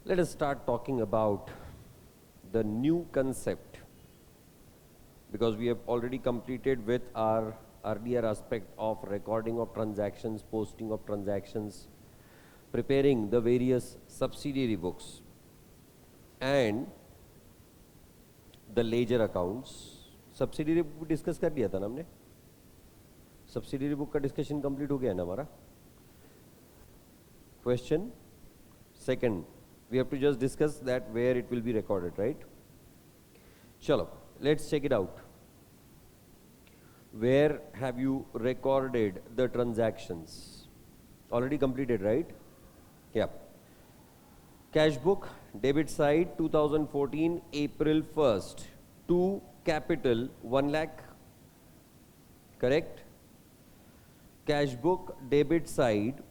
Let us start talking about the new concept, because we have already completed with our earlier aspect of recording of transactions, posting of transactions, preparing the various subsidiary books and the ledger accounts. Subsidiary book discuss कर लिया था ना हमने. Subsidiary book का discussion complete हो गया ना हमारा. Question second, we have to just discuss that where it will be recorded, right? Chalo, let's check it out. Where have you recorded the transactions? Already completed, right? Yeah. Cash book, debit side 2014 April 1st to capital 1 lakh, correct? Cash book, debit side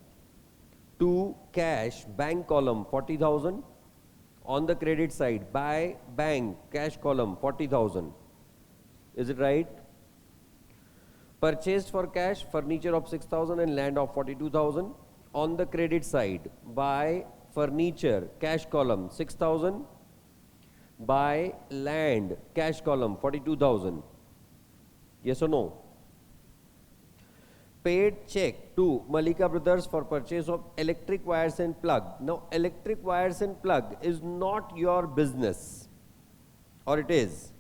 to cash bank column 40,000, on the credit side by bank cash column 40,000. Is it right? Purchased for cash furniture of 6,000 and land of 42,000. On the credit side by furniture cash column 6,000, by land cash column 42,000. Yes or no? Paid check to Malika Brothers for purchase of electric wires and plug. Now electric wires and plug is not your business, or it is?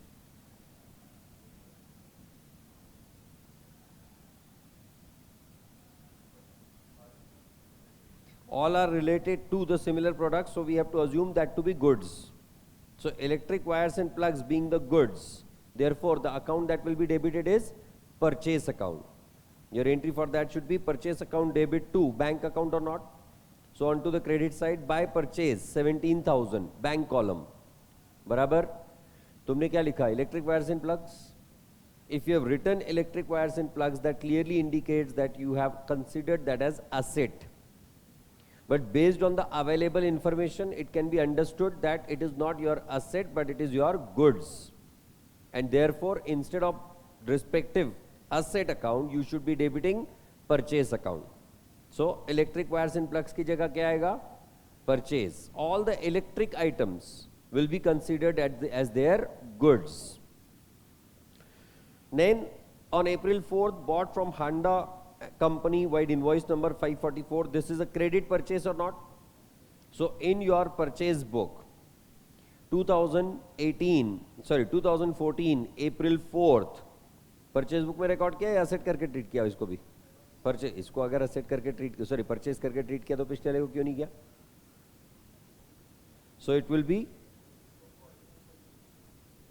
All are related to the similar products, so we have to assume that to be goods. So electric wires and plugs being the goods, therefore the account that will be debited is purchase account. Your entry for that should be purchase account debit to bank account or not. So on to the credit side, by purchase 17,000 bank column. बराबर. तुमने क्या लिखा? Electric wires and plugs. If you have written electric wires and plugs, that clearly indicates that you have considered that as asset. But based on the available information, it can be understood that it is not your asset, but it is your goods. And therefore, instead of respective asset account, you should be debiting purchase account. So, electric wires and plugs की जगह क्या आएगा? Purchase. All the electric items will be considered as their goods. Then, on April 4th, bought from Honda company wide invoice number 544. This is a credit purchase or not? So in your purchase book 2014 April 4th purchase book में record किया या asset करके treat किया? इसको भी purchase, इसको अगर asset करके ट्रीट, सॉरी परचेज करके ट्रीट किया तो पिछले वाले को क्यों नहीं किया? सो इट विल बी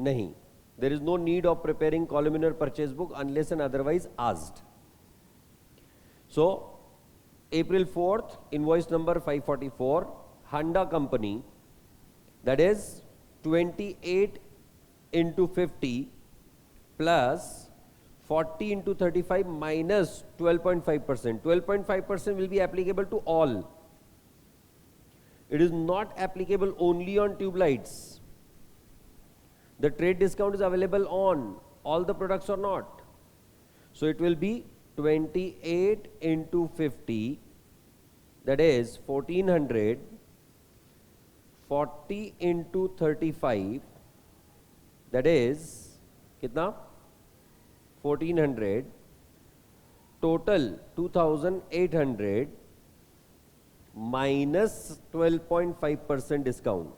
नहीं. There is no need of preparing columnar purchase book unless and otherwise asked. So, April 4th, invoice number 544, Honda company, that is 28 into 50 plus 40 into 35 minus 12.5%. 12.5% will be applicable to all. It is not applicable only on tube lights. The trade discount is available on all the products or not. So, it will be 28 into 50, that is 1400, 40 into 35, that is कितना? 1400, total 2800 minus 12.5% discount,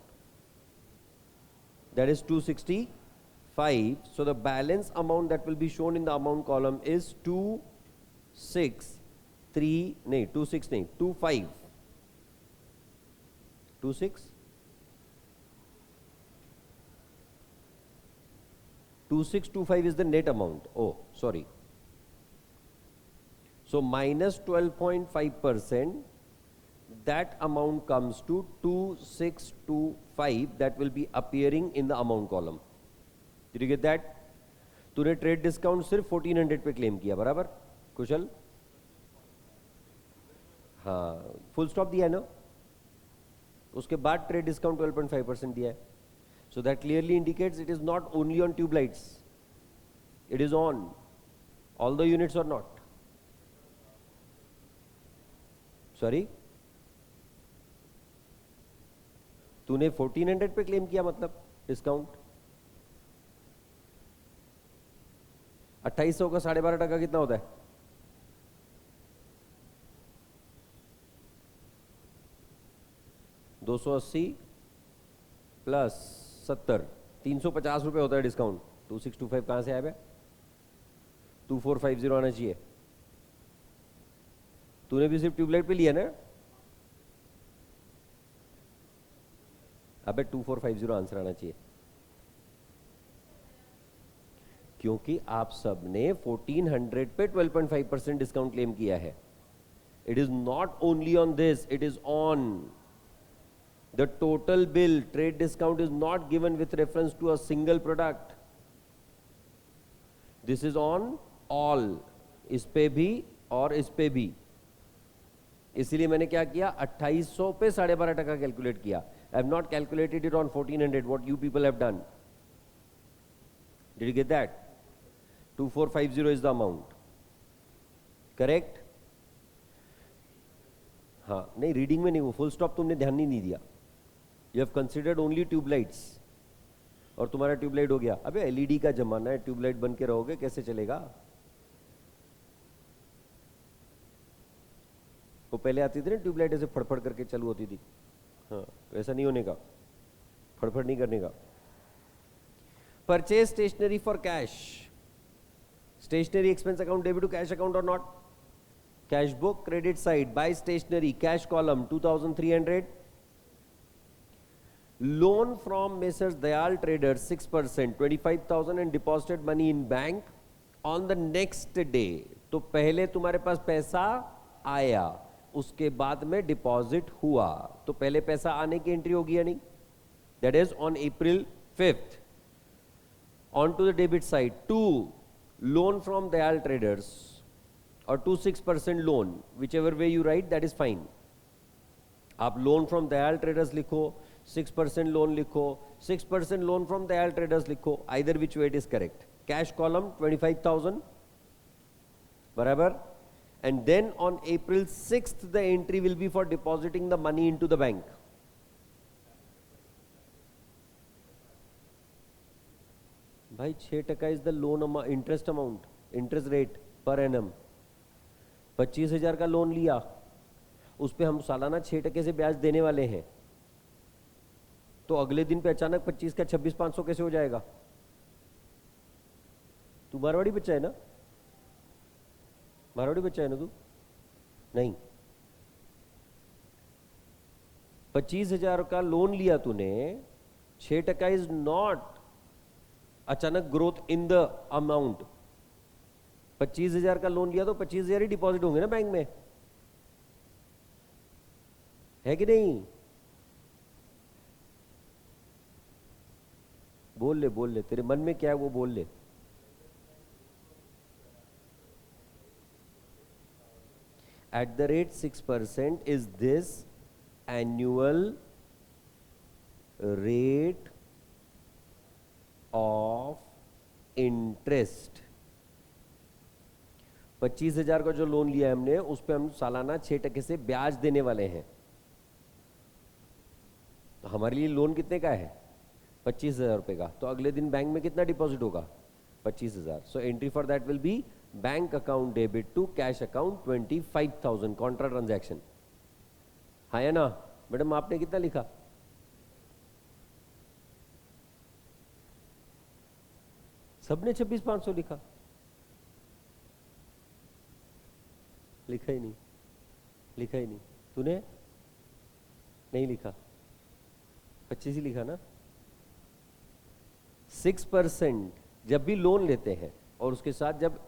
that is 265. So the balance amount that will be shown in the amount column is 25. 2625 is the net amount. Oh, sorry. So minus 12.5%, that amount comes to 2625. That will be appearing in the amount column. Did you get that? तूने trade discount सिर्फ 1400 पे claim किया, बराबर कुशल? हाँ, full stop दिया है ना, उसके बाद ट्रेड डिस्काउंट 12.5% दिया है. So that clearly indicates it is not only on tube lights, it is on all the units or not. Sorry? तूने 1400 पे क्लेम किया, मतलब डिस्काउंट 2800 का 12.5% कितना होता है? 280 प्लस 70, 350 रुपए होता है डिस्काउंट। 2625 कहां से आया बे? 2450 आना चाहिए। तूने भी सिर्फ ट्यूबलाइट पे लिया ना? अबे 2450 आंसर आना चाहिए, क्योंकि आप सब ने 1400 पे 12.5% डिस्काउंट क्लेम किया है। It is not only on this, it is on the total bill. Trade discount is not given with reference to a single product, this is on all. इस पे भी और इस पे भी। इसीलिए मैंने क्या किया, 2800 पे 12.5% कैलकुलेट किया। I have not calculated it on 1400, what you people have done. Did you get that? 2450 is the amount. Correct? हाँ, नहीं रीडिंग में नहीं, वो फुल स्टॉप तुमने ध्यान नहीं दिया। You have considered only tubelights, और तुम्हारा ट्यूबलाइट हो गया। अबे एलईडी का जमाना है, ट्यूबलाइट बन के रहोगे कैसे चलेगा? वो पहले आती थी ना ट्यूबलाइट, ऐसे फड़फड़ करके चालू होती थी। हाँ, वैसा नहीं होने का, फड़फड़ नहीं करने का। Purchase stationery for cash, stationery expense account debit to cash account और नॉट? Cash book credit side, by stationery cash column 2300, loan from messrs Dayal traders 6% 25,000 and deposited money in bank on the next day. तो पहले तुम्हारे पास पैसा आया, उसके बाद में डिपॉजिट हुआ, तो पहले पैसा आने की एंट्री होगी या नहीं? That is on April 5th। On to the debit side, 2 loan from Dayal traders और 2 6% loan, whichever way you write that is fine. आप लोन फ्रॉम दयाल ट्रेडर्स लिखो, 6% लोन लिखो, 6% लोन फ्रॉम दयाल ट्रेडर्स लिखो, either which way it is correct. Cash column 25,000 बराबर, and then on April 6th the entry will be for depositing the money into the bank. भाई 6% is the loan interest amount, interest rate per annum। 25,000 का loan लिया, उस पे हम सालाना 6% से ब्याज देने वाले हैं, तो अगले दिन पे अचानक 25 का 26,500 कैसे हो जाएगा? तू मारवाड़ी बच्चा है ना? मारवाड़ी बच्चा है ना तू? नहीं, 25,000 का लोन लिया तूने, 6% इज नॉट अचानक ग्रोथ इन द अमाउंट। 25,000 का लोन लिया तो 25,000 ही डिपॉजिट होंगे ना बैंक में, है कि नहीं? बोल ले, तेरे मन में क्या है वो बोल ले। At the rate 6% is this annual rate of interest। 25,000 का जो लोन लिया है हमने, उस पे हम सालाना 6% से ब्याज देने वाले हैं। तो हमारे लिए लोन कितने का है? 25,000 रुपए का। तो अगले दिन बैंक में कितना डिपॉजिट होगा? 25,000। So entry for that will be bank account debit to cash account 25,000 contra transaction. हाँ या ना? मैडम आपने कितना लिखा? सबने 26,500 लिखा? लिखा ही नहीं, लिखा ही नहीं। तूने नहीं लिखा, 25 ही लिखा ना? 6% जब भी लोन लेते हैं और उसके साथ जब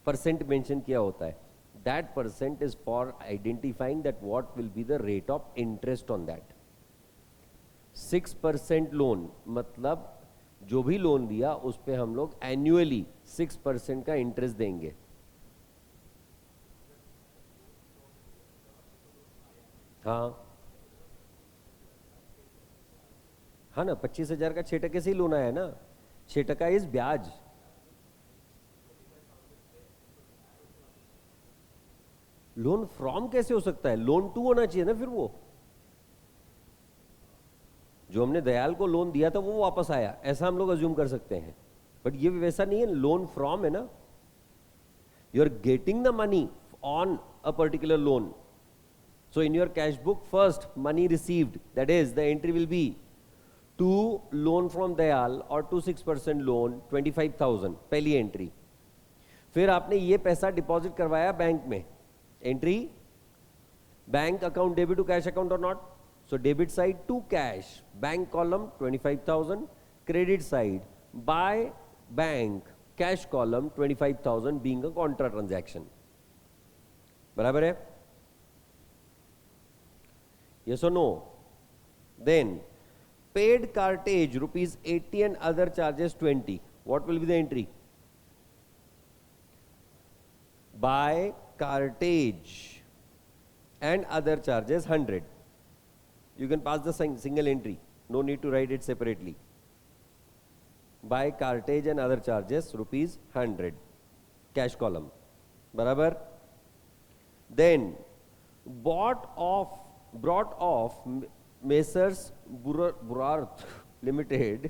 परसेंट मेंशन किया होता है, that percent is for identifying that what will be the rate of interest on that. 6% loan मतलब जो भी लोन लिया उस पे हम लोग एनुअली 6% का इंटरेस्ट देंगे। हाँ हाँ ना, 25,000 का 6% से ही लोन आया ना। 6% इज ब्याज। लोन फ्रॉम कैसे हो सकता है? लोन टू होना चाहिए ना फिर वो। जो हमने दयाल को लोन दिया था वो वापस आया, ऐसा हम लोग अज्यूम कर सकते हैं, बट ये वैसा नहीं है, लोन फ्रॉम है ना, you are getting the money on a particular loan. So in your cash book, first money received, that is the entry will be to loan from Dayal or to 6% loan 25,000, पहली entry. फिर आपने ये पैसा deposit करवाया bank में, entry bank account debit to cash account और नॉट. So debit side to cash, bank column 25,000, credit side by bank cash column 25,000 being a contra transaction. बराबर है? Yes or no? Then paid cartage rupees 80 and other charges 20. What will be the entry? By cartage and other charges 100. You can pass the single entry. No need to write it separately. By cartage and other charges rupees 100. Cash column. Barabar? Then brought off Messrs Burarth Limited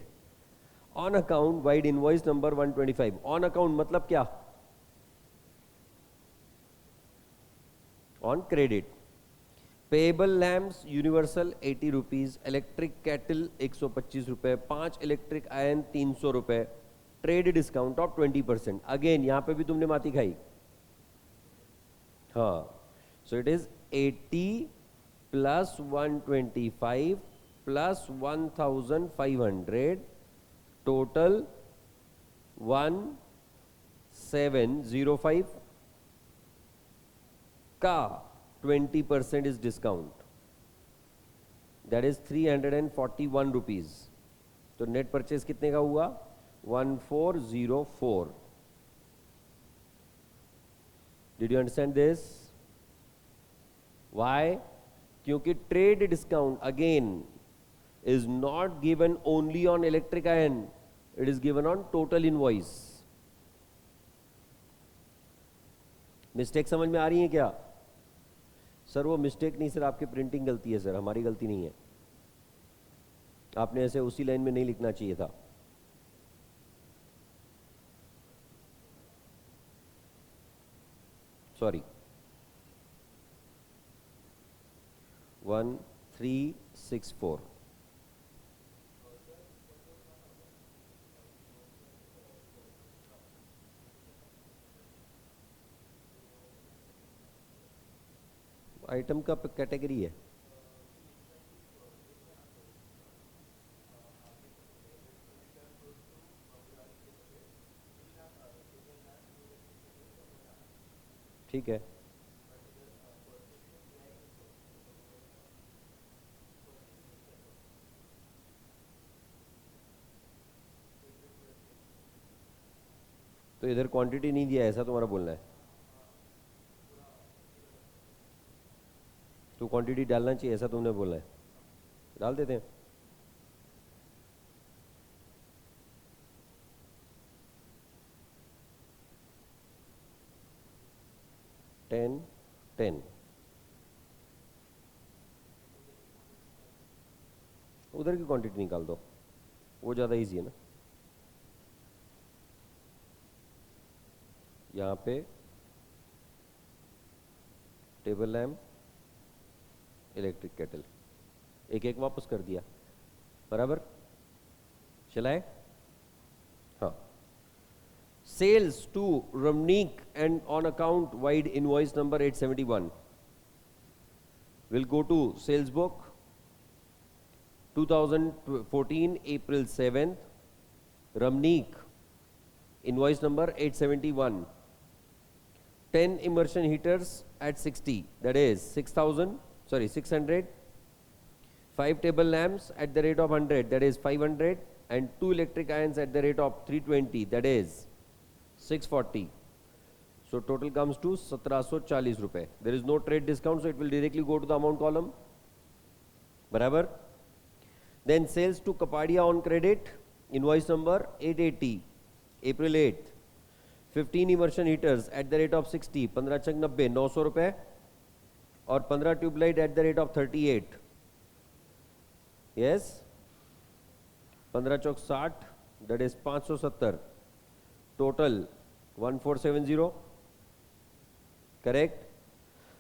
on account wide invoice number 125. On account मतलब क्या? On credit. Payable lamps universal 80 rupees, electric kettle 125 रुपए, 5 electric iron 300 रुपए, trade discount of 20%. Again यहाँ पे भी तुमने माती खाई. हाँ, so it is 80 plus 125 plus 1,500, total 1,705 का 20% is discount, that is 341 rupees. तो नेट परचेज कितने का हुआ? 1404. Did you understand this? Why? क्योंकि trade discount again is not given only on electric ion, it is given on total invoice. Mistake समझ में आ रही है क्या? सर वो मिस्टेक नहीं सर, आपकी प्रिंटिंग गलती है सर, हमारी गलती नहीं है. आपने ऐसे उसी लाइन में नहीं लिखना चाहिए था. सॉरी. 1364. आइटम का कैटेगरी है. ठीक है. तो इधर क्वांटिटी नहीं दिया, ऐसा तुम्हारा बोलना है? तो क्वांटिटी डालना चाहिए, ऐसा तुमने बोलना है? डाल देते हैं. टेन 10. उधर की क्वांटिटी निकाल दो, वो ज़्यादा इजी है ना. यहाँ पे टेबल लैम्प, इलेक्ट्रिक केटल, एक एक वापस कर दिया. बराबर चलाए? हाँ. Sales to Ramnik and on account vide invoice number 871 will go to sales book 2014 April 7th. Ramneek invoice number 871. 10 immersion heaters at 60, that is 600. 5 table lamps at the rate of 100, that is 500, and 2 electric irons at the rate of 320, that is 640. So total comes to 1740 rupees. There is no trade discount, so it will directly go to the amount column. Barabar? Then sales to Kapadia on credit, invoice number 880, April 8th. 15 immersion heaters at the rate of 60, 15 चंग 90, 900 रुपए, और 15 tube light at the rate of 38. Yes? 15 चौक 60, that is 570, total 1470, correct.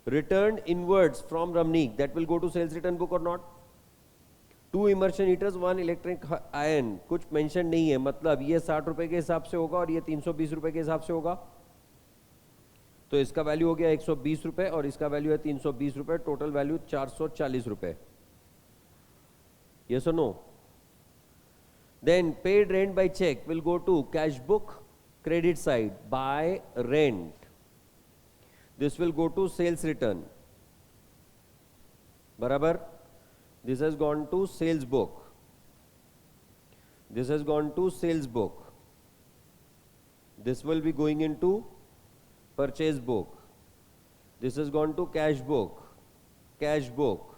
Returned inwards from Ramneek, that will go to sales return book or not. 2 immersion heaters, 1 electric iron, कुछ mention नहीं है, मतलब ये 60 रुपए के हिसाब से होगा और ये 320 रुपए के हिसाब से होगा, तो इसका वैल्यू हो गया 120 रुपए और इसका वैल्यू है 320 रुपए, टोटल वैल्यू 440 रुपए. Yes or no? Then paid rent by check will go to cash book credit side by rent. This will go to sales return. बराबर. This has gone to sales book. This has gone to sales book. This will be going into purchase book. This has gone to cash book, cash book,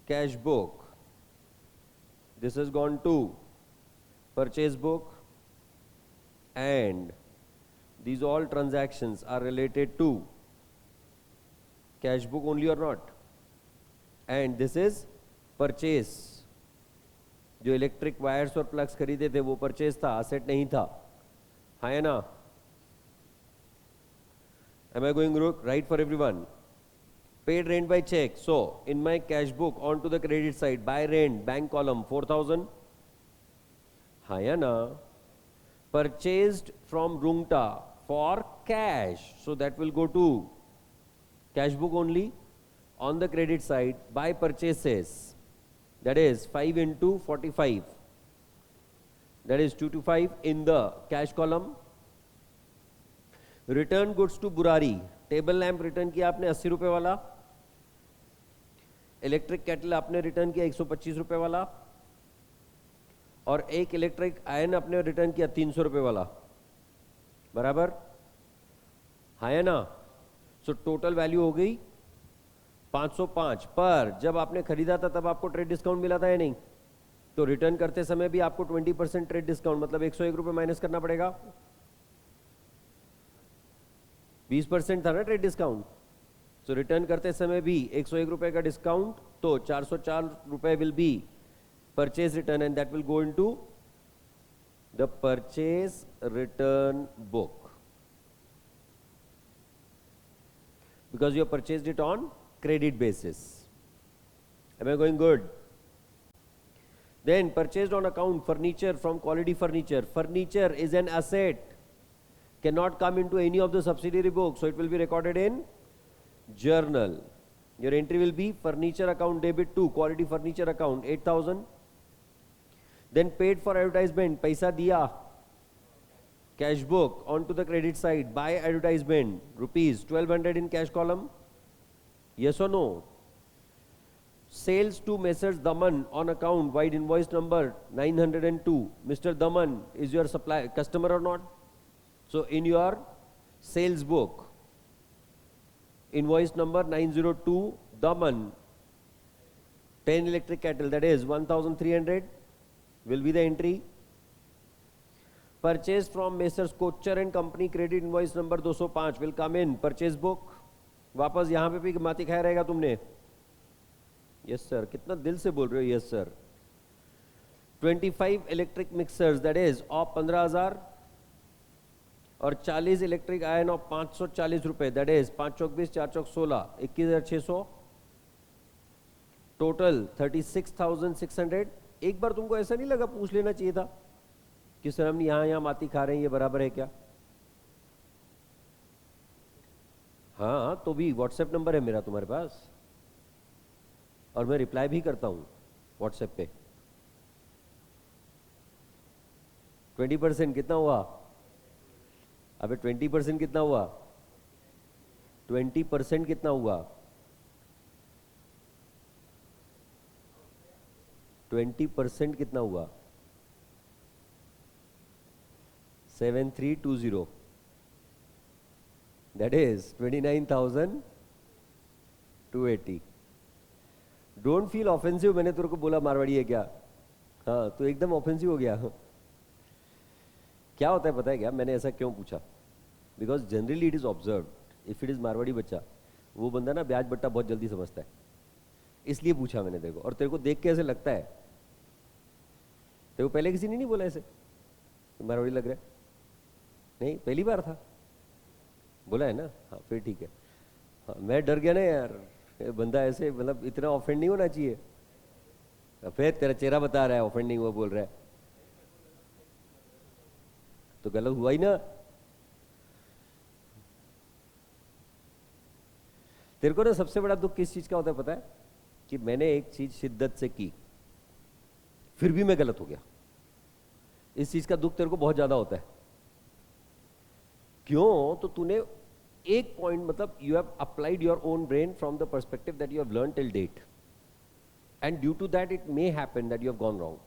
cash book. This has gone to purchase book, and these all transactions are related to cash book only or not. And this is purchase. जो electric wires और plugs खरीदे थे वो purchase था, asset नहीं था, है ना. Am I going right for everyone? Paid rent by check. So in my cash book on to the credit side, by rent, bank column 4000. है ना. Purchased from Rungta for cash. So that will go to cash book only. On the credit side, by purchases. That is 5 into 45. That is 225 in the cash column. Return goods to Burari, table lamp return किया आपने 80 रुपए वाला, electric kettle आपने return किया 125 रुपए वाला, और एक इलेक्ट्रिक आयरन आपने रिटर्न किया 300 रुपए वाला. बराबर है ना. सो टोटल वैल्यू हो गई 505. पर जब आपने खरीदा था तब आपको ट्रेड डिस्काउंट मिला था या नहीं, तो रिटर्न करते समय भी आपको 20% ट्रेड डिस्काउंट, मतलब 101 रुपए माइनस करना पड़ेगा. 20% था ना ट्रेड डिस्काउंट. सो रिटर्न करते समय भी 101 रुपए का डिस्काउंट, तो 404 रुपए will be purchase return, and that will go into the purchase return book, because you purchased it on credit basis. Am I going good? Then purchased on account furniture from Quality Furniture. Furniture is an asset, cannot come into any of the subsidiary books, so it will be recorded in journal. Your entry will be furniture account debit to Quality Furniture account 8000. Then paid for advertisement, paisa diya, cash book onto the credit side, by advertisement rupees 1200 in cash column. Yes or no? Sales to Messrs Daman on account wide invoice number 902. Mr. Daman is your supply customer or not? So in your sales book, invoice number 902 Daman, 10 electric kettle, that is 1300 will be the entry. Purchased from Messrs Kochar and Company, credit invoice number 205 will come in purchase book. वापस यहां पे भी माती खाया रहेगा तुमने. Yes sir. कितना दिल से बोल रहे हो yes sir. 25 electric mixers, that is of 15,000, और 40 इलेक्ट्रिक आयरन ऑफ 540 रुपए, that is 5 Chowk 20, 4 Chowk 16, 21,600, total 36,600. एक बार तुमको ऐसा नहीं लगा, पूछ लेना चाहिए था कि सर हम यहां माती खा रहे हैं, ये बराबर है क्या? हाँ, तो भी व्हाट्सएप नंबर है मेरा तुम्हारे पास, और मैं रिप्लाई भी करता हूं व्हाट्सएप पे. 20% कितना हुआ? अबे 20% कितना हुआ? 20% कितना हुआ? 20% कितना हुआ? 7320. That is 29,280. Don't feel offensive. मैंने तेरे को बोला मारवाड़ी है क्या? हाँ, तो एकदम ऑफेंसिव हो गया. क्या होता है पता है क्या? मैंने ऐसा क्यों पूछा? Because generally it is observe, if it is Marwari बच्चा, वो बंदा ना ब्याज बट्टा बहुत जल्दी समझता है, इसलिए पूछा मैंने तेरे को. और तेरे को देख के ऐसे लगता है तो वो पहले किसी ने नहीं बोला ऐसे, मारवाड़ी लग रहा है? नहीं, पहली बार था, बोला है ना? हाँ फिर ठीक है। हाँ मैं डर गया ना यार, ये बंदा ऐसे मतलब इतना ऑफेंड नहीं होना चाहिए। फिर तेरा चेहरा बता रहा है ऑफेंड नहीं हुआ बोल रहा है, तो गलत हुआ ही ना। तेरे को ना सबसे बड़ा दुख किस चीज का होता है पता है? कि मैंने एक चीज शिद्दत से की, फिर भी मैं गलत हो गया। इस चीज का दुख तेरे को बहुत ज्यादा होता है। क्यों? तो तूने एक पॉइंट मतलब you have applied your own brain from the perspective that you have learn till date, and due to that it may happen that you have gone wrong.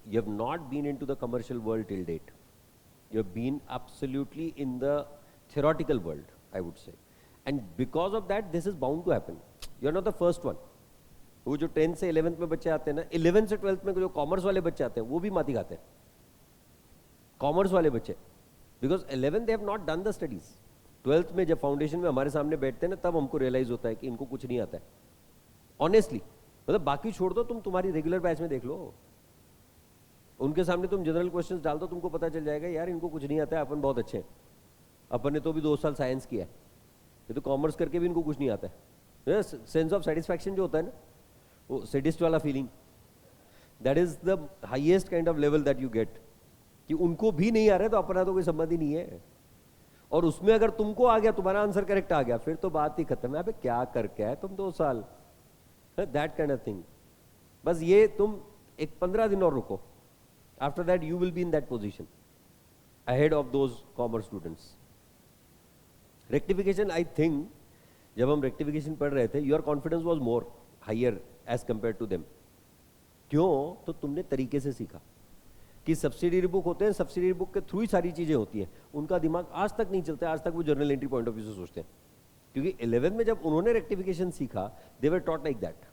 You have not been into the commercial world till date. You have been absolutely in the theoretical world, I would say. And because of that, this is bound to happen. You are not the first one. वो जो 10th से 11th में बच्चे आते हैं ना, 11th से 12th में जो कॉमर्स वाले बच्चे आते हैं वो भी माती खाते हैं, कॉमर्स वाले बच्चे, because 11th they have not done the studies. 12th में जब फाउंडेशन में हमारे सामने बैठते हैं ना, तब हमको रियलाइज होता है कि इनको कुछ नहीं आता है, ऑनेस्टली. मतलब बाकी छोड़ दो, तुम तुम्हारी रेगुलर बैच में देख लो, उनके सामने तुम जनरल क्वेश्चंस डाल दो, तुमको पता चल जाएगा यार इनको कुछ नहीं आता है, अपन बहुत अच्छे हैं. अपन ने तो भी 2 साल साइंस किया है, ये तो कॉमर्स करके भी इनको कुछ नहीं आता है. सेंस ऑफ सेटिस्फैक्शन जो होता है ना, वो सेडिस्ट वाला feeling, that is the highest kind of level that you get, कि उनको भी नहीं आ रहा है तो अपना तो कोई संबंध ही नहीं है. और उसमें अगर तुमको आ गया, तुम्हारा आंसर करेक्ट आ गया, फिर तो बात ही खत्म है. अबे क्या करके आए तुम 2 साल, दैट काइंड ऑफ थिंग. बस ये तुम एक 15 दिन और रुको, after that you will be in that position ahead of those commerce students. Rectification, I think जब हम rectification पढ़ रहे थे, your confidence was more higher as compared to them. क्यों? तो तुमने तरीके से सीखा कि सब्सिडरी बुक होते हैं, सब्सिडरी बुक के थ्रू ही सारी चीजें होती हैं. उनका दिमाग आज तक नहीं चलता, आज तक वो journal entry point of view से सोचते हैं, क्योंकि 11th में जब उन्होंने रेक्टिफिकेशन सीखा, they were taught like that,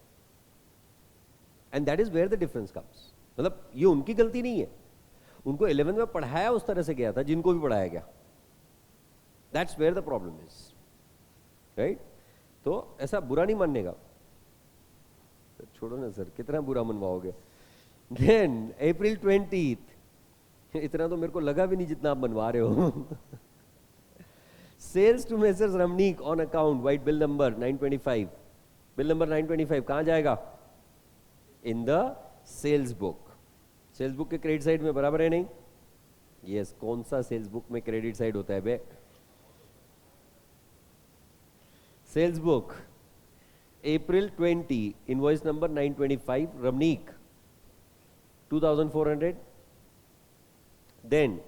and that is where the difference comes. मतलब ये उनकी गलती नहीं है, उनको 11th में पढ़ाया उस तरह से गया था जिनको भी पढ़ाया गया. That's where the problem is, right? तो ऐसा बुरा नहीं मानने का. छोड़ो ना सर, कितना बुरा मनवाओगे. देन April 20th, इतना तो मेरे को लगा भी नहीं जितना आप बनवा रहे हो. Sales to messrs Ramnik on account vide bill number 925. Bill number 925 कहां जाएगा? In the sales book. Sales book के क्रेडिट साइड में, बराबर है नहीं? यस. कौन सा सेल्स बुक में क्रेडिट साइड होता है बे? Sales book April 20, invoice number 925, Ramnik 2400. Then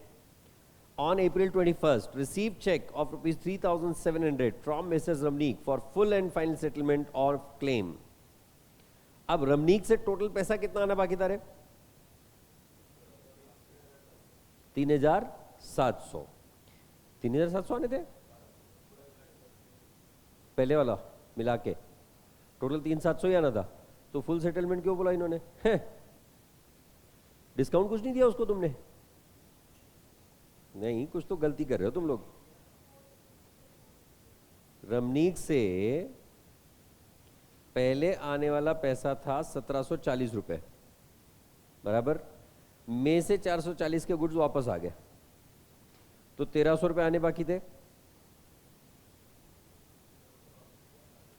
on April 21st, received check of rupees 3700 from Messrs. Ramneek for full and final settlement of claim. अब रमनीक से टोटल पैसा कितना आना बाकी था रे? 3700. 3700 आने थे पहले वाला मिला के, टोटल 3700 ही आना था. तो फुल सेटलमेंट क्यों बोला इन्होंने? डिस्काउंट कुछ नहीं दिया उसको तुमने? नहीं, कुछ तो गलती कर रहे हो तुम लोग. रमनीक से पहले आने वाला पैसा था 1740 रुपए, बराबर. मई से 440 के गुड्स वापस आ गए, तो 1300 रुपए आने बाकी थे,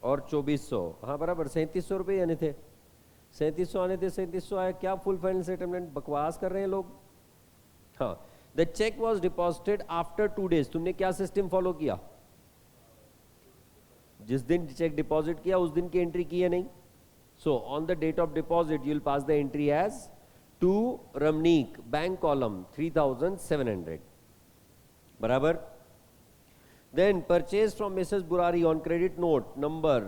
और 2400, हाँ बराबर 3700 रुपए आने थे. 3700 आने थे, 3700 आए. क्या फुल फाइनल सेटलमेंट? बकवास कर रहे हैं लोग. हाँ. The cheque was deposited after 2 days. तुमने क्या सिस्टम फॉलो किया? जिस दिन चेक डिपॉजिट किया उस दिन की एंट्री की है नहीं? So on the date of deposit you will pass the entry as to Ramnik, bank column 3700, बराबर. Then purchase from Mrs Burari on credit note number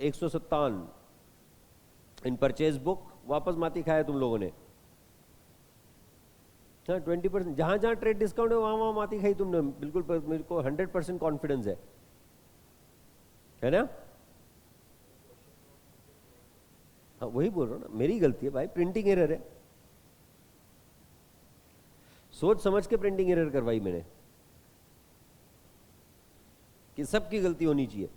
157 in purchase book. वापस माती खाया तुम लोगों ने. हाँ 20%, जहां जहां ट्रेड डिस्काउंट है वहां वहां माती खाई तुमने. बिल्कुल, मेरे को 100% कॉन्फिडेंस है ना? हाँ वही बोल रहा हूं ना, मेरी गलती है भाई, प्रिंटिंग एरर है. सोच समझ के प्रिंटिंग एरर करवाई मैंने, कि सबकी गलती होनी चाहिए.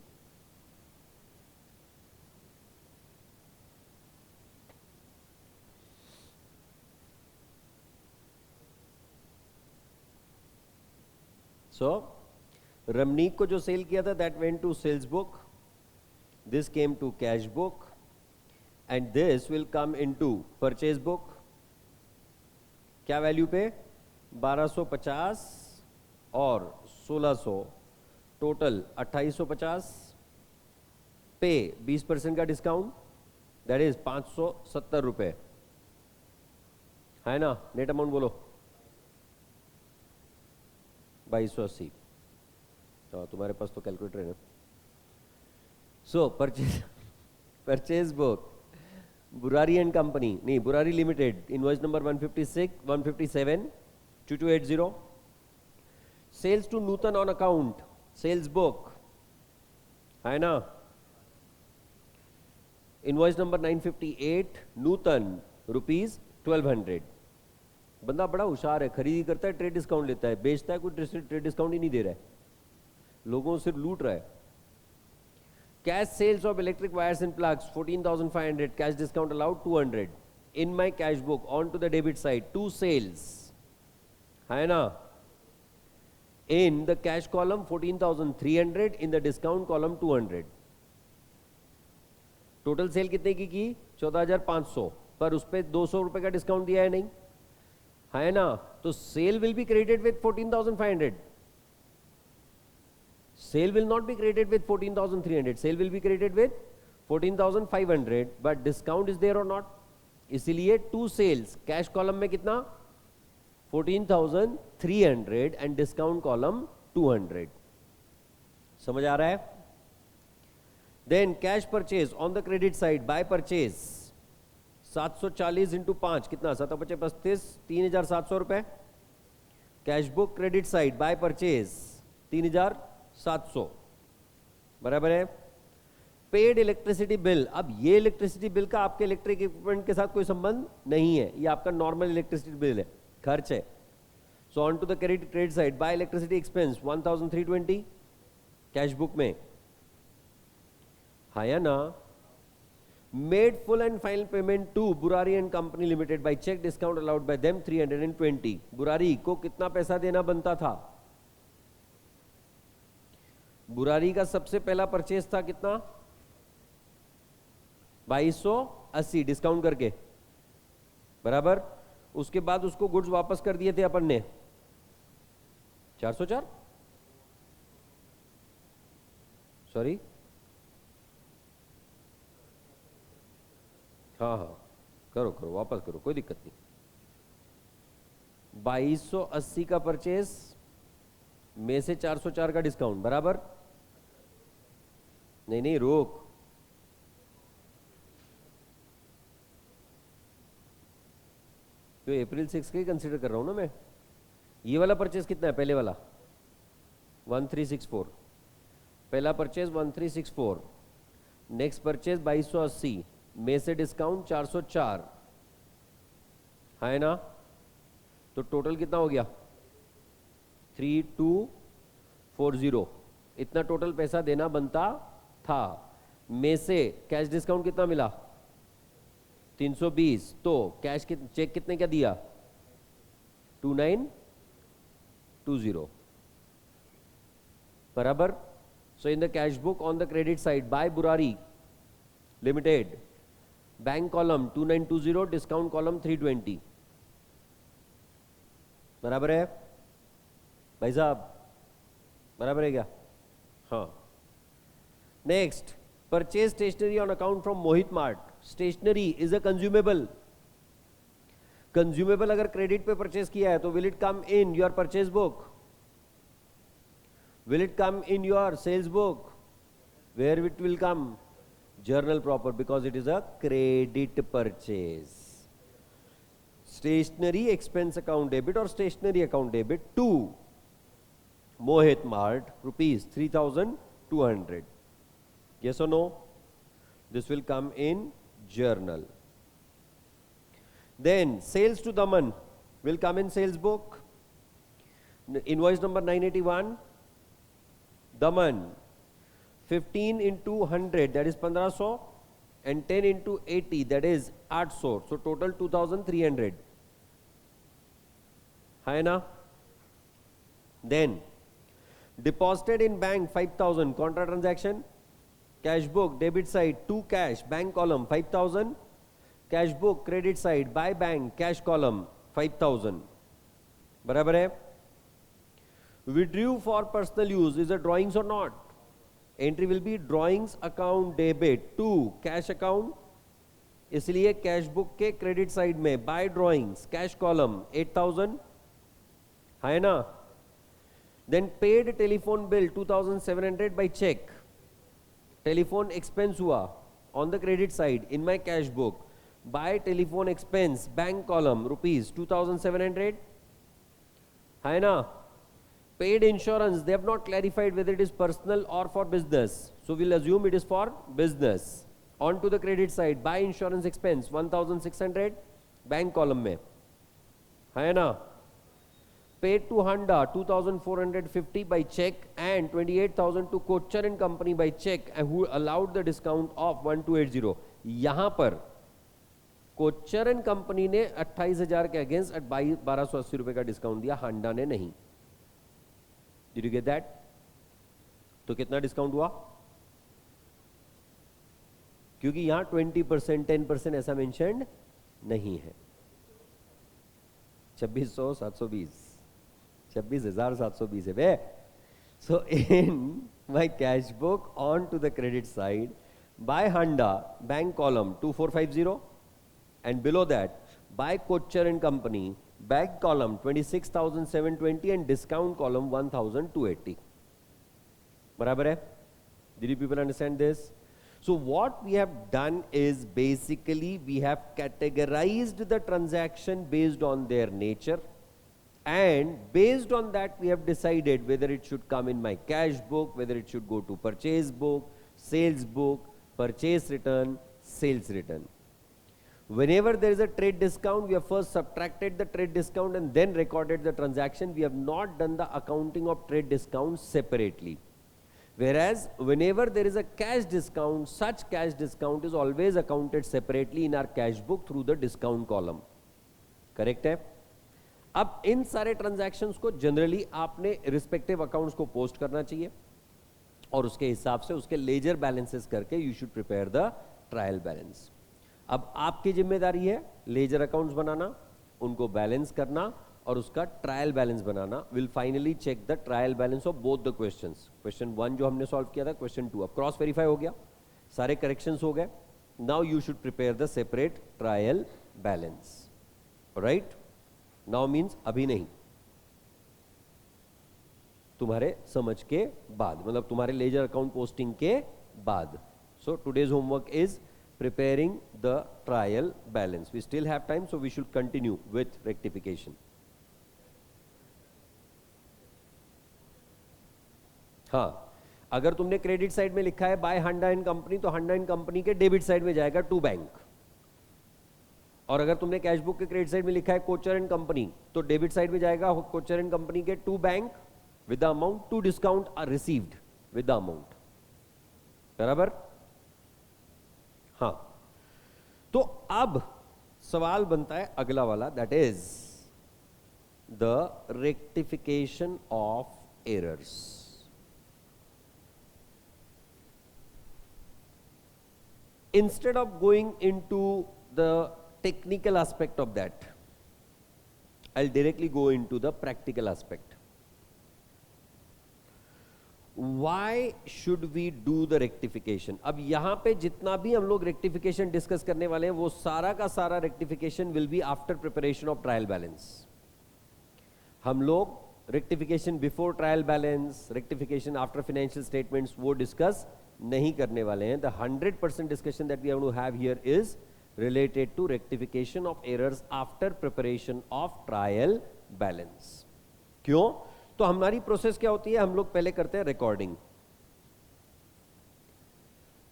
सो रमनीक को जो सेल किया था that went to sales book, this came to cash book and this will come into purchase book. क्या वैल्यू पे? 1250 और 1600, टोटल 2850 पे 20% का डिस्काउंट, दैट इज 570 रुपए, है ना? नेट अमाउंट बोलो 2280। तुम्हारे पास तो कैलकुलेटर है ना। So purchase book Burari and company, नहीं Burari limited, invoice number 157 2280, sales to Nutan on account, sales book, है ना? Invoice number 958 Nutan ₹1200। बंदा बड़ा होशियार है, खरीदी करता है, ट्रेड डिस्काउंट लेता है, बेचता है, कोई ट्रेड डिस्काउंट ही नहीं दे रहा है, लोगों से लूट रहा है। Cash sales of electric wires and plugs 14,500, cash discount allowed 200 in my cash book on to the debit side, to sales, है ना? In the cash column 14,300, in the discount column 200। Total sale कितने की 14,500, पर उस पर 200 रुपए का discount दिया है नहीं, है ना? तो sale will be credited with 14,500, sale will not be credited with 14,300, sale will be credited with 14,500, but discount is there और नॉट, इसीलिए टू सेल्स, कैश कॉलम में कितना 14,300 एंड डिस्काउंट कॉलम 200। समझ आ रहा है? Then cash purchase on the credit side by purchase 740 into 5 कितना, 7×5 = 35, 3,700 रुपए। Cash book credit side by purchase 3,700, बराबर है। पेड इलेक्ट्रिसिटी बिल, अब ये इलेक्ट्रिसिटी बिल का आपके इलेक्ट्रिक इक्विपमेंट के साथ कोई संबंध नहीं है, ये आपका नॉर्मल इलेक्ट्रिसिटी बिल है, खर्च है। So on to the credit side by electricity expense 1,320 cash book में, है ना? Made full and final payment to Burari and company limited by cheque, discount allowed by them 320। बुरारी को कितना पैसा देना बनता था? बुरारी का सबसे पहला परचेज था कितना? 2280 डिस्काउंट करके, बराबर। उसके बाद उसको गुड्स वापस कर दिए थे अपन ने 404, सॉरी, हाँ हाँ करो करो वापस करो, कोई दिक्कत नहीं। 2280 का परचेस में से 404 का डिस्काउंट, बराबर। नहीं नहीं रोक, तो अप्रैल 6 का ही कंसीडर कर रहा हूं ना मैं। ये वाला परचेस कितना है? पहले वाला 1364, पहला परचेज 1364, नेक्स्ट परचेज 2280 में से डिस्काउंट 404, है ना? तो टोटल कितना हो गया? 3240, इतना टोटल पैसा देना बनता था। में से कैश डिस्काउंट कितना मिला? 320, तो कैश चेक कितने का दिया? 2920, बराबर। So in the cash book on the credit side by Burari limited, bank column 2920, discount column 320, बराबर है भाई साहब? बराबर है क्या? हाँ। Next, purchase stationery on account from Mohit mart. Stationery is a consumable, consumable अगर क्रेडिट पे परचेज किया है तो will it come in your purchase book? Will it come in your sales book? Where it will come? Journal proper, because it is a credit purchase. Stationery expense account debit or stationery account debit to Mohit Mart rupees 3,200. Yes or no? This will come in journal. Then sales to Daman will come in sales book. Invoice number 981. Daman 15 into 100 that is 1500 and 10 into 80 that is 800, so total 2,300, है ना? Then Deposited in bank 5,000, contra transaction. Cash book, debit side, to cash, bank column 5,000. Cash book, credit side, by bank, cash column 5,000. बराबर है? Withdrew for personal use is a drawings or not? Entry will be drawings account debit to cash account. इसलिए cash book के credit side में by drawings cash column 8,000 है ना. Then paid telephone bill 2,700 by cheque. Telephone expense हुआ on the credit side in my cash book. By telephone expense bank column rupees 2,700 है ना. Paid insurance they have not clarified whether it is personal और for business, so will assume it is for business. On to the credit side, buy insurance expense 1,600 bank column में है ना. Paid to Honda 2,450 by check and 28,000 to Kochhar and Company by check and who allowed the discount of 1,280. यहां पर Kochhar and company ने 28,000 के against 1,280 रुपए का discount दिया, हांडा ने नहीं. Did you get that? तो कितना डिस्काउंट हुआ? क्योंकि यहां 20%, 10% ऐसा मेंशन्ड नहीं है. 26,720, 26,720 है बे. So in my cash book on to the credit side by Handa bank column 2,450 and below that by Kochar and company bank column 26,720 and discount column 1,280. बराबर है? Did you people understand this? So what we have done is basically we have categorized the transaction based on their nature, and based on that we have decided whether it should come in my cash book, whether it should go to purchase book, sales book, purchase return, sales return. Whenever there is a trade discount, we have first subtracted the trade discount and then recorded the transaction. We have not done the accounting of trade discount separately. Whereas whenever there is a cash discount, such cash discount is always accounted separately in our cash book through the discount column. Correct है? अब इन सारे transactions को generally आपने respective accounts को post करना चाहिए और उसके हिसाब से उसके लेजर बैलेंसेस करके you should prepare the trial balance. अब आपकी जिम्मेदारी है लेजर अकाउंट्स बनाना, उनको बैलेंस करना और उसका ट्रायल बैलेंस बनाना. Will finally check the trial balance of both the questions. Question 1 जो हमने सॉल्व किया था, क्वेश्चन 2. अब क्रॉस वेरीफाई हो गया, सारे करेक्शंस हो गए. Now you should prepare the separate trial balance. Right? Now means अभी नहीं, तुम्हारे समझ के बाद, मतलब तुम्हारे लेजर अकाउंट पोस्टिंग के बाद. So today's homework is preparing the trial balance. We still have time, so we should continue with rectification. हाँ, अगर तुमने क्रेडिट साइड में लिखा है बाय हांडा एंड कंपनी, तो हांडा एंड कंपनी के डेबिट साइड में जाएगा टू बैंक. और अगर तुमने कैश बुक के क्रेडिट साइड में लिखा है कोचर एंड कंपनी, तो डेबिट साइड में जाएगा कोचर एंड कंपनी के to bank with the amount to discount are received with the amount. बराबर? हाँ. तो अब सवाल बनता है अगला वाला, that is the rectification of errors. Instead of going into the technical aspect of that, I'll directly go into the practical aspect. Why should we do the rectification? अब यहां पे जितना भी हम लोग रेक्टिफिकेशन डिस्कस करने वाले हैं, वो सारा का सारा rectification will be after preparation of trial balance. हम लोग rectification before trial balance, rectification after financial statements वो डिस्कस नहीं करने वाले हैं. The 100% discussion that we have to have here is related to rectification of errors after preparation of trial balance. क्यों? तो हमारी प्रोसेस क्या होती है? हम लोग पहले करते हैं recording.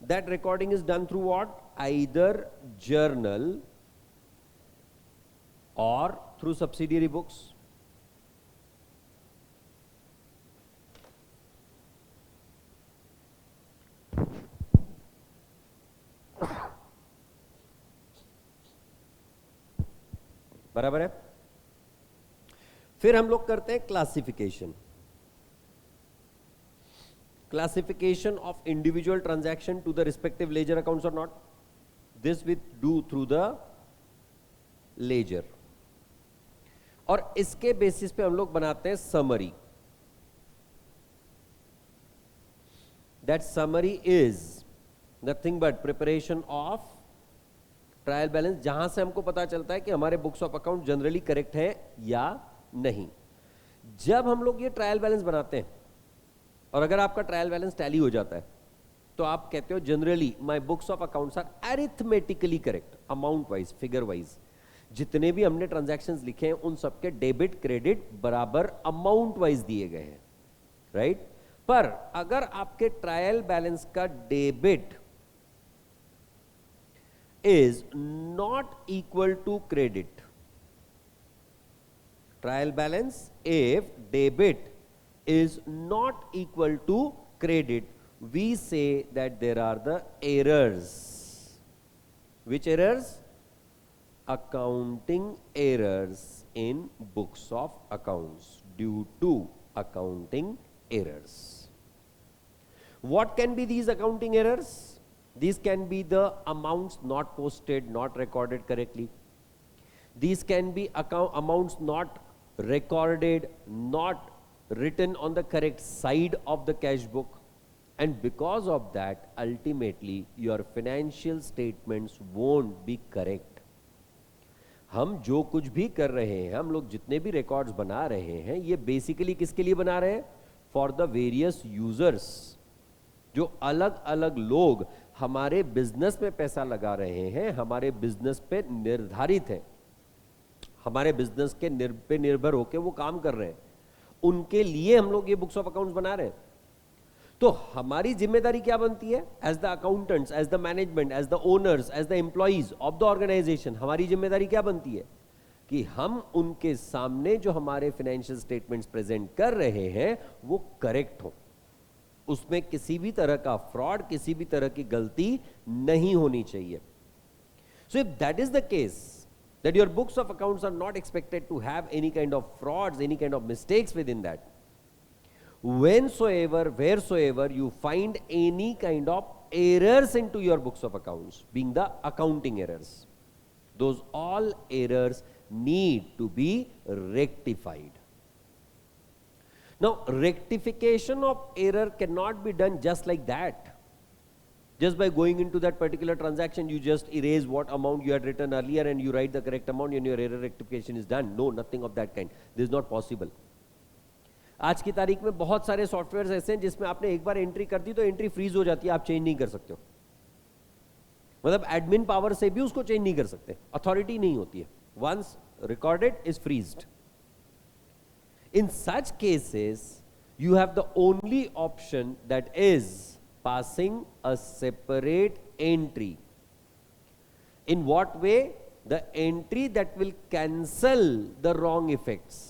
That recording is done through what? Either journal और थ्रू सब्सिडियरी बुक्स. बराबर है? फिर हम लोग करते हैं classification. classification of individual transaction to the respective ledger accounts or not? This we do through the ledger. और इसके बेसिस पे हम लोग बनाते हैं summary. That summary is nothing but preparation of trial balance, जहां से हमको पता चलता है कि हमारे books of account generally correct है या नहीं. जब हम लोग ये ट्रायल बैलेंस बनाते हैं और अगर आपका ट्रायल बैलेंस टैली हो जाता है तो आप कहते हो generally my books of accounts are arithmetically correct, amount wise, figure wise. जितने भी हमने ट्रांजैक्शंस लिखे हैं उन सबके डेबिट क्रेडिट बराबर अमाउंट वाइज दिए गए हैं, राइट? पर अगर आपके ट्रायल बैलेंस का debit is not equal to credit, trial balance if debit is not equal to credit, we say that there are the errors. Which errors? Accounting errors in books of accounts due to accounting errors. What can be these accounting errors? These can be the amounts not posted, not recorded correctly. These can be amounts not recorded, not written on the correct side of the cash book. And because of that, ultimately, your financial statements won't be correct. हम जो कुछ भी कर रहे हैं, हम लोग जितने भी रिकॉर्ड्स बना रहे हैं, ये बेसिकली किसके लिए बना रहे हैं? For the various users. जो अलग अलग लोग हमारे बिजनेस में पैसा लगा रहे हैं, हमारे बिजनेस पे निर्धारित है, हमारे बिजनेस के पे निर्भर होकर वो काम कर रहे हैं, उनके लिए हम लोग ये बुक्स ऑफ अकाउंट्स बना रहे हैं. तो हमारी जिम्मेदारी क्या बनती है? As the accountants, as the management, as the owners, as the employees of the organization, हमारी जिम्मेदारी क्या बनती है कि हम उनके सामने जो हमारे फाइनेंशियल स्टेटमेंट्स प्रेजेंट कर रहे हैं वो करेक्ट हो, उसमें किसी भी तरह का फ्रॉड, किसी भी तरह की गलती नहीं होनी चाहिए. So if that is the case, that your books of accounts are not expected to have any kind of frauds, any kind of mistakes within that, whensoever, wheresoever you find any kind of errors into your books of accounts, being the accounting errors, those all errors need to be rectified. Now, rectification of error cannot be done just like that. Just by going into that particular transaction, you just erase what amount you had written earlier and you write the correct amount and your error rectification is done. No, nothing of that kind. This is not possible. आज की तारीख में बहुत सारे software ऐसे हैं जिसमें आपने एक बार एंट्री कर दी तो एंट्री फ्रीज हो जाती है, आप चेंज नहीं कर सकते हो. मतलब एडमिन पावर से भी उसको चेंज नहीं कर सकते, अथॉरिटी नहीं होती है. Once recorded is freezed. In such cases, you have the only option that is passing a separate entry. In what way? The entry that will cancel the wrong effects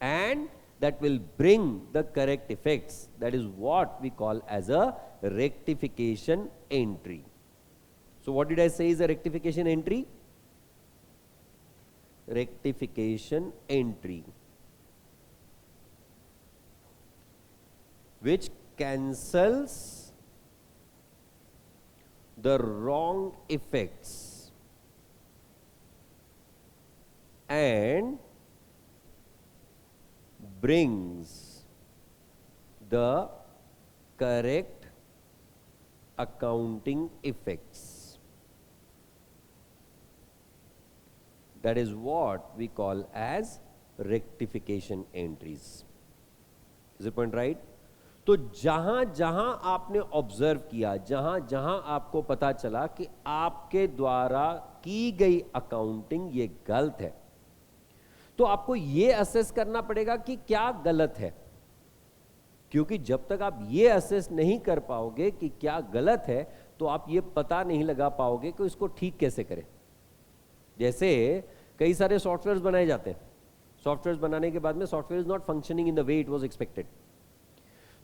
and that will bring the correct effects. That is what we call as a rectification entry. So what did I say is a rectification entry? Rectification entry, which cancels the wrong effects and brings the correct accounting effects. That is what we call as rectification entries. Is the point right? तो जहां जहां आपने observe किया, जहां जहां आपको पता चला कि आपके द्वारा की गई अकाउंटिंग ये गलत है, तो आपको ये असेस करना पड़ेगा कि क्या गलत है. क्योंकि जब तक आप ये असेस नहीं कर पाओगे कि क्या गलत है, तो आप ये पता नहीं लगा पाओगे कि इसको ठीक कैसे करें. जैसे कई सारे सॉफ्टवेयर्स बनाए जाते हैं, सॉफ्टवेयर्स बनाने के बाद में software is not functioning in the way it was expected.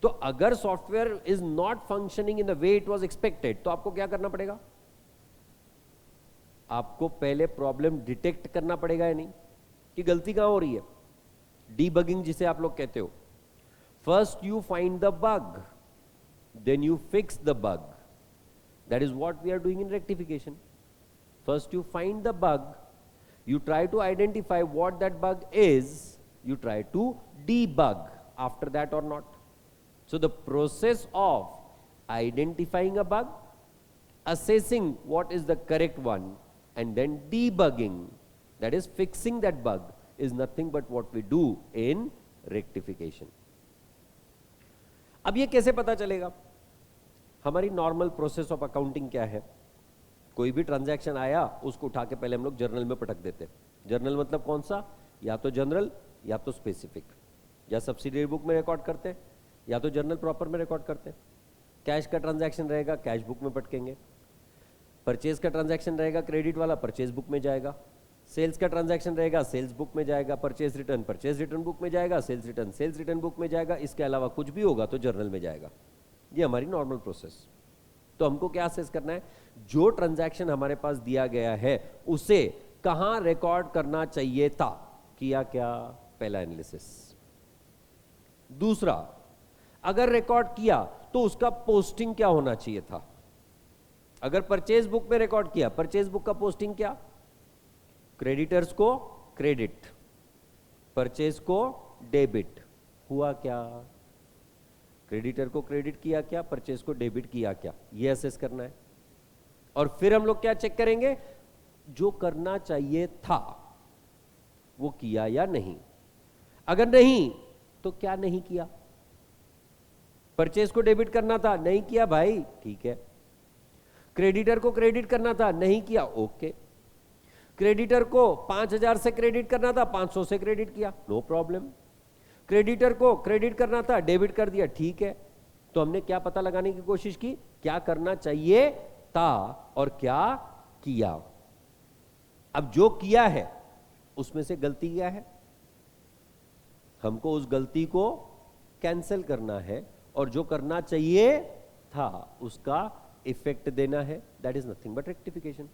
तो अगर software is not functioning in the way it was expected, तो आपको क्या करना पड़ेगा? आपको पहले प्रॉब्लम डिटेक्ट करना पड़ेगा या नहीं कि गलती कहां हो रही है. डीबगिंग जिसे आप लोग कहते हो. First you find the bug, then you fix the bug. That is what we are doing in rectification. First you find the bug, you try to identify what that bug is, you try to debug after that or not. So the process of identifying a bug, assessing what is the correct one, and then debugging, that is fixing that bug, is nothing but what we do in rectification. अब ये कैसे पता चलेगा? हमारी normal process of accounting क्या है? कोई भी ट्रांजैक्शन आया उसको उठा के पहले हम लोग जर्नल में पटक देते. जर्नल मतलब कौन सा? या तो जनरल या तो स्पेसिफिक. या सब्सिडियरी बुक में रिकॉर्ड करते हैं या तो जर्नल प्रॉपर में रिकॉर्ड करते हैं. कैश का ट्रांजैक्शन रहेगा कैश बुक में पटकेंगे. परचेज का ट्रांजैक्शन रहेगा क्रेडिट वाला परचेज बुक में जाएगा. सेल्स का ट्रांजैक्शन रहेगा सेल्स बुक में जाएगा. परचेज रिटर्न बुक में जाएगा. सेल्स रिटर्न बुक में जाएगा. इसके अलावा कुछ भी होगा तो जर्नल में जाएगा. ये हमारी नॉर्मल प्रोसेस. तो हमको क्या असेस करना है? जो ट्रांजैक्शन हमारे पास दिया गया है उसे कहां रिकॉर्ड करना चाहिए था. किया क्या? पहला एनालिसिस. दूसरा, अगर रिकॉर्ड किया तो उसका पोस्टिंग क्या होना चाहिए था. अगर परचेज बुक में रिकॉर्ड किया, परचेज बुक का पोस्टिंग क्या? क्रेडिटर्स को क्रेडिट, परचेज को डेबिट. हुआ क्या? क्रेडिटर को क्रेडिट किया क्या, परचेज को डेबिट किया क्या, ये असेस करना है. और फिर हम लोग क्या चेक करेंगे? जो करना चाहिए था वो किया या नहीं. अगर नहीं तो क्या नहीं किया? परचेज को डेबिट करना था, नहीं किया भाई, ठीक है. क्रेडिटर को क्रेडिट करना था, नहीं किया, ओके. क्रेडिटर को 5,000 से क्रेडिट करना था, 500 से क्रेडिट किया, नो प्रॉब्लम. क्रेडिटर को क्रेडिट करना था, डेबिट कर दिया, ठीक है. तो हमने क्या पता लगाने की कोशिश की? क्या करना चाहिए था और क्या किया. अब जो किया है उसमें से गलती क्या है? हमको उस गलती को कैंसिल करना है और जो करना चाहिए था उसका इफेक्ट देना है. That is nothing but rectification.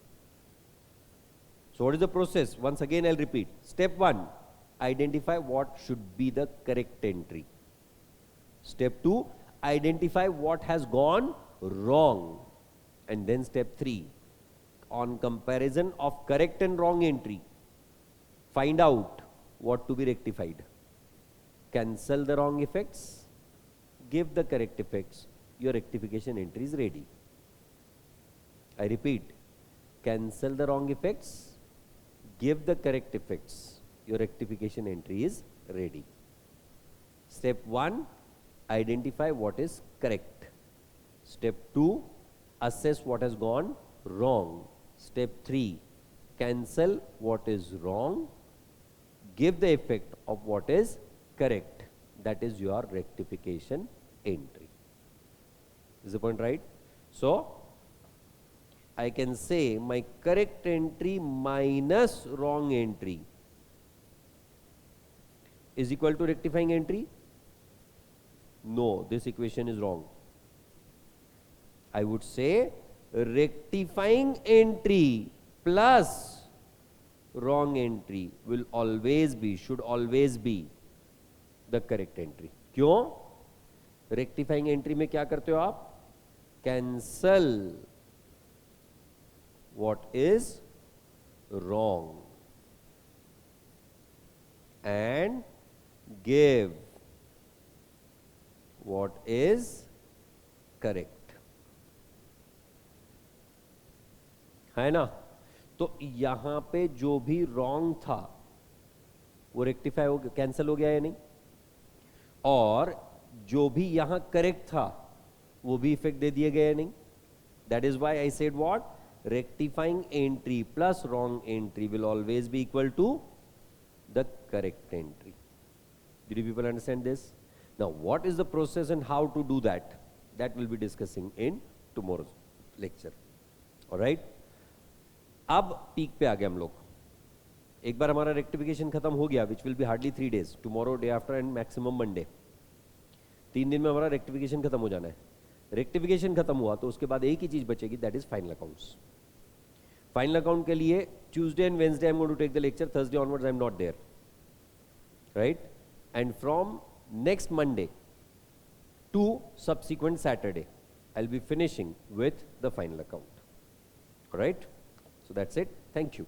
So what is the process? Once again I'll repeat. Step 1, identify what should be the correct entry. Step 2, identify what has gone wrong. And then step 3, on comparison of correct and wrong entry, find out what to be rectified. Cancel the wrong effects, give the correct effects. Your rectification entry is ready. I repeat, cancel the wrong effects, give the correct effects. Your rectification entry is ready. Step 1, identify what is correct. Step 2, assess what has gone wrong. Step 3, cancel what is wrong, give the effect of what is correct. That is your rectification entry. Is the point right? So I can say my correct entry minus wrong entry is equal to rectifying entry. No, this equation is wrong. I would say rectifying entry plus wrong entry will always be, should always be the correct entry. क्यों? rectifying entry में क्या करते हो आप? cancel what is wrong and give what is correct. है ना? तो यहां पे जो भी रॉन्ग था वो रेक्टिफाई हो गया, कैंसिल हो गया या नहीं, और जो भी यहां करेक्ट था वो भी इफेक्ट दे दिए गए या नहीं. That is why I said what? rectifying entry plus wrong entry will always be equal to the correct entry. Did you people understand this? Now what is the process and how to do that? That we'll be discussing in tomorrow's lecture. Alright? अब peak पे आ गए हम लोग. एक बार हमारा rectification खत्म हो गया, which will be hardly 3 days, tomorrow, day after and maximum Monday. 3 दिन में हमारा रेक्टिफिकेशन खत्म हो जाना है. रेक्टिफिकेशन खत्म हुआ तो उसके बाद एक ही चीज बचेगी, that is final accounts. Final account के लिए Tuesday and Wednesday I am going to take the lecture, Thursday onwards I am not there, right? And from next Monday to subsequent Saturday. I'll be finishing with the final account. All right? So that's it. Thank you.